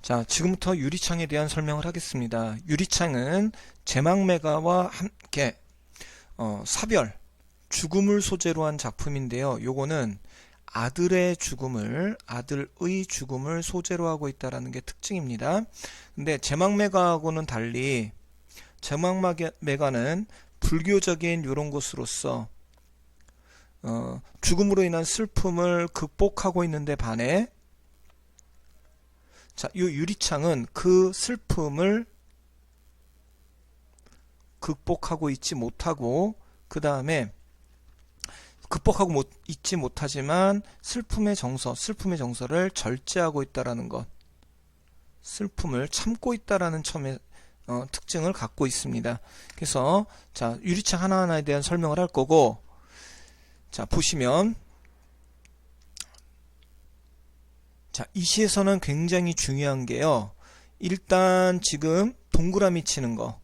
자, 지금부터 유리창에 대한 설명을 하겠습니다. 유리창은 제망매가와 함께 사별, 죽음을 소재로 한 작품인데요. 요거는 아들의 죽음을 소재로 하고 있다는 게 특징입니다. 근데 제망매가하고는 달리 제망매가는 불교적인 이런 것으로서 죽음으로 인한 슬픔을 극복하고 있는데 반해 자, 이 유리창은 그 슬픔을 극복하고 있지 못하고 그 다음에 있지 못하지만 슬픔의 정서를 절제하고 있다라는 것, 슬픔을 참고 있다라는 점의 특징을 갖고 있습니다. 그래서 자, 유리창 하나하나에 대한 설명을 할 거고, 자, 보시면 자, 이 시에서는 굉장히 중요한 게요. 일단 지금 동그라미 치는 거,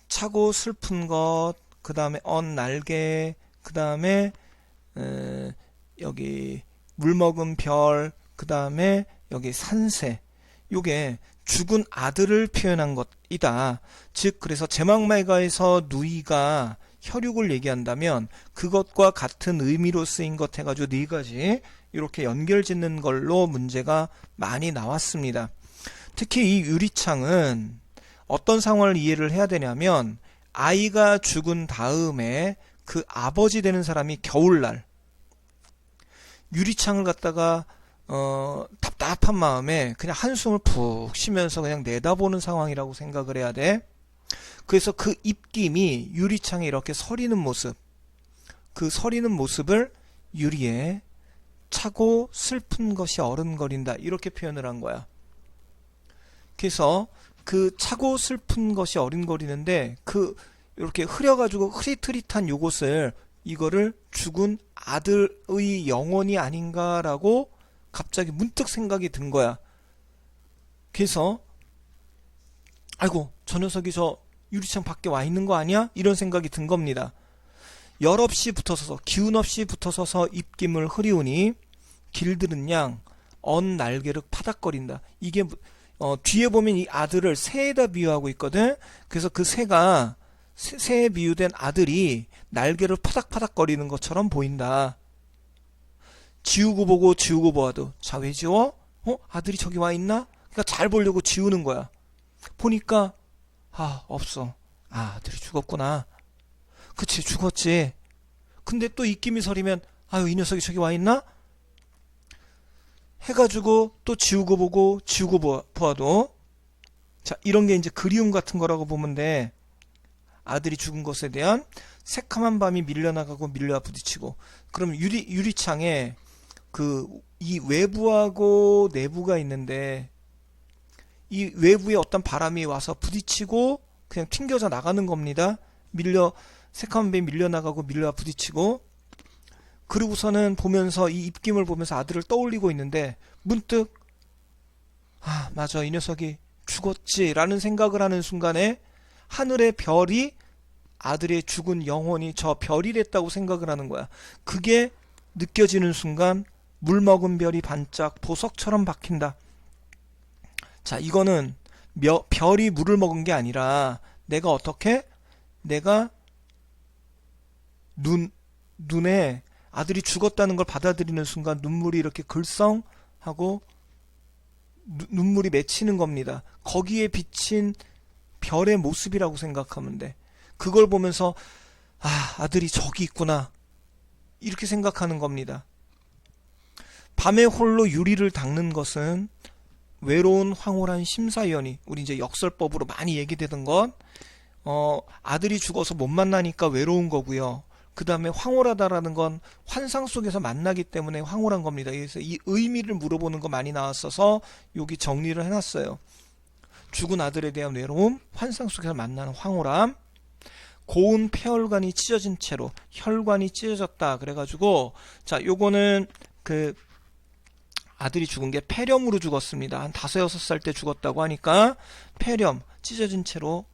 차고 슬픈 것, 그 다음에 날개, 그 다음에 여기 물먹은 별, 그 다음에 여기 산새, 요게 죽은 아들을 표현한 것이다. 즉 그래서 제망매가에서 누이가 혈육을 얘기한다면 그것과 같은 의미로 쓰인 것 해가지고 네 가지 이렇게 연결 짓는 걸로 문제가 많이 나왔습니다. 특히 이 유리창은 어떤 상황을 이해를 해야 되냐면, 아이가 죽은 다음에 그 아버지 되는 사람이 겨울날 유리창을 갖다가 답답한 마음에 그냥 한숨을 푹 쉬면서 그냥 내다보는 상황이라고 생각을 해야 돼. 그래서 그 입김이 유리창에 이렇게 서리는 모습, 그 서리는 모습을 유리에 차고 슬픈 것이 어른거린다, 이렇게 표현을 한 거야. 그래서 그 차고 슬픈 것이 어른거리는데 그 이렇게 흐려가지고 흐릿흐릿한 요것을, 이거를 죽은 아들의 영혼이 아닌가라고 갑자기 문득 생각이 든 거야. 그래서 아이고, 저 녀석이 저 유리창 밖에 와 있는 거 아니야? 이런 생각이 든 겁니다. 열 없이 붙어서서, 기운 없이 붙어서서 입김을 흐리우니 길들은 양 날개를 파닥거린다. 이게 뒤에 보면 이 아들을 새에다 비유하고 있거든. 그래서 그 새에 비유된 아들이 날개를 파닥파닥거리는 것처럼 보인다. 지우고 보고 지우고 보아도, 자, 왜 지워? 아들이 저기 와 있나? 그러니까 잘 보려고 지우는 거야. 보니까 없어. 아들이 죽었구나. 그치, 죽었지. 근데 또 입김이 서리면 이 녀석이 저기 와 있나? 해가지고 또 지우고 보고 지우고 보아도, 자, 이런 게 이제 그리움 같은 거라고 보면 돼. 아들이 죽은 것에 대한 새카만 밤이 밀려나가고 밀려 부딪히고. 그럼 유리창에 이 외부하고 내부가 있는데, 이 외부에 어떤 바람이 와서 부딪히고 그냥 튕겨져 나가는 겁니다. 새카만 밤이 밀려나가고 밀려 부딪히고. 그리고서는 보면서, 이 입김을 보면서 아들을 떠올리고 있는데 문득 맞아, 이 녀석이 죽었지 라는 생각을 하는 순간에 하늘의 별이 아들의 죽은 영혼이 저 별이랬다고 생각을 하는 거야. 그게 느껴지는 순간 물먹은 별이 반짝 보석처럼 박힌다. 자, 이거는 별이 물을 먹은 게 아니라 내가 눈에 아들이 죽었다는 걸 받아들이는 순간 눈물이 이렇게 글썽하고 눈물이 맺히는 겁니다. 거기에 비친 별의 모습이라고 생각하면 돼. 그걸 보면서 아들이 저기 있구나, 이렇게 생각하는 겁니다. 밤에 홀로 유리를 닦는 것은 외로운 황홀한 심사위원이, 우리 이제 역설법으로 많이 얘기되던 건 아들이 죽어서 못 만나니까 외로운 거고요. 그 다음에 황홀하다라는 건 환상 속에서 만나기 때문에 황홀한 겁니다. 그래서 이 의미를 물어보는 거 많이 나왔어서 여기 정리를 해놨어요. 죽은 아들에 대한 외로움, 환상 속에서 만나는 황홀함, 고운 폐혈관이 찢어진 채로, 혈관이 찢어졌다 그래가지고, 자, 요거는 아들이 죽은 게 폐렴으로 죽었습니다. 한 5-6살 때 죽었다고 하니까 폐렴, 찢어진 채로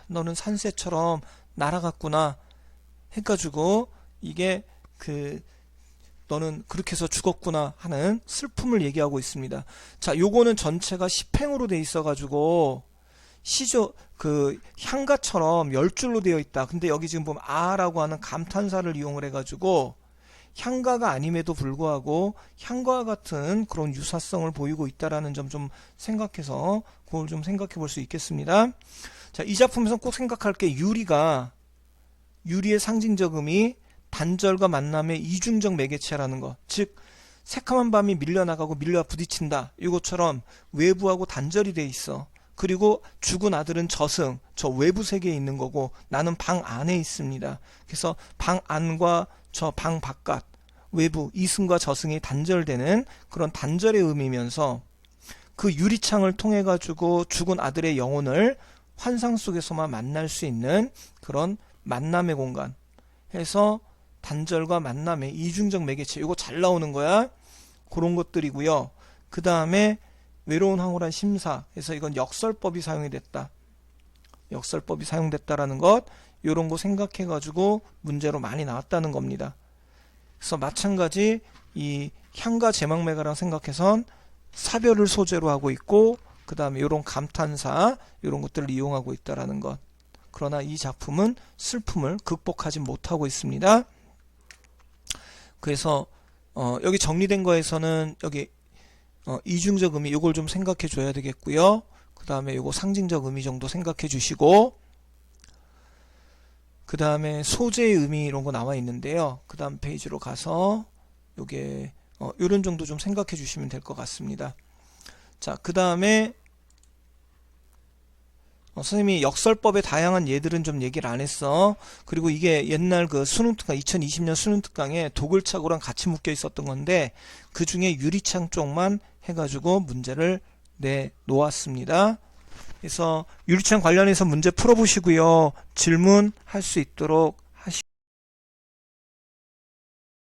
너는 산새처럼 날아갔구나 해가지고, 이게 너는 그렇게 해서 죽었구나 하는 슬픔을 얘기하고 있습니다. 자, 요거는 전체가 시팽으로 돼 있어가지고 그 향가처럼 10줄로 되어 있다. 근데 여기 지금 보면 아라고 하는 감탄사를 이용을 해가지고 향가가 아님에도 불구하고 향과 같은 그런 유사성을 보이고 있다라는 점 좀 생각해서 그걸 좀 생각해 볼 수 있겠습니다. 자, 이 작품에서 꼭 생각할 게 유리의 상징적 의미, 단절과 만남의 이중적 매개체라는 것. 즉, 새카만 밤이 밀려나가고 밀려 부딪힌다. 이것처럼 외부하고 단절이 돼 있어. 그리고 죽은 아들은 저승, 저 외부 세계에 있는 거고 나는 방 안에 있습니다. 그래서 방 안과 저 방 바깥, 외부, 이승과 저승이 단절되는 그런 단절의 의미면서 그 유리창을 통해 가지고 죽은 아들의 영혼을 환상 속에서만 만날 수 있는 그런 만남의 공간 해서 단절과 만남의 이중적 매개체, 이거 잘 나오는 거야. 그런 것들이고요. 그 다음에 외로운 황홀한 심사, 그래서 이건 역설법이 사용이 됐다. 역설법이 사용됐다라는 것, 이런 거 생각해 가지고 문제로 많이 나왔다는 겁니다. 그래서 마찬가지 이 향가 제망매가랑 생각해선 사별을 소재로 하고 있고, 그 다음에 이런 감탄사, 이런 것들을 이용하고 있다라는 것. 그러나 이 작품은 슬픔을 극복하지 못하고 있습니다. 그래서 여기 정리된 거에서는 여기 이중적 의미, 이걸 좀 생각해 줘야 되겠고요. 그 다음에 요거 상징적 의미 정도 생각해 주시고, 그 다음에 소재의 의미 이런 거 나와 있는데요. 그 다음 페이지로 가서 요게 요런 정도 좀 생각해 주시면 될 것 같습니다. 자, 그 다음에 선생님이 역설법의 다양한 예들은 좀 얘기를 안 했어. 그리고 이게 옛날 그 수능특강 2020년 수능특강에 도굴착오랑 같이 묶여 있었던 건데 그 중에 유리창 쪽만 해가지고 문제를 내놓았습니다. 그래서 유리창 관련해서 문제 풀어보시고요. 질문할 수 있도록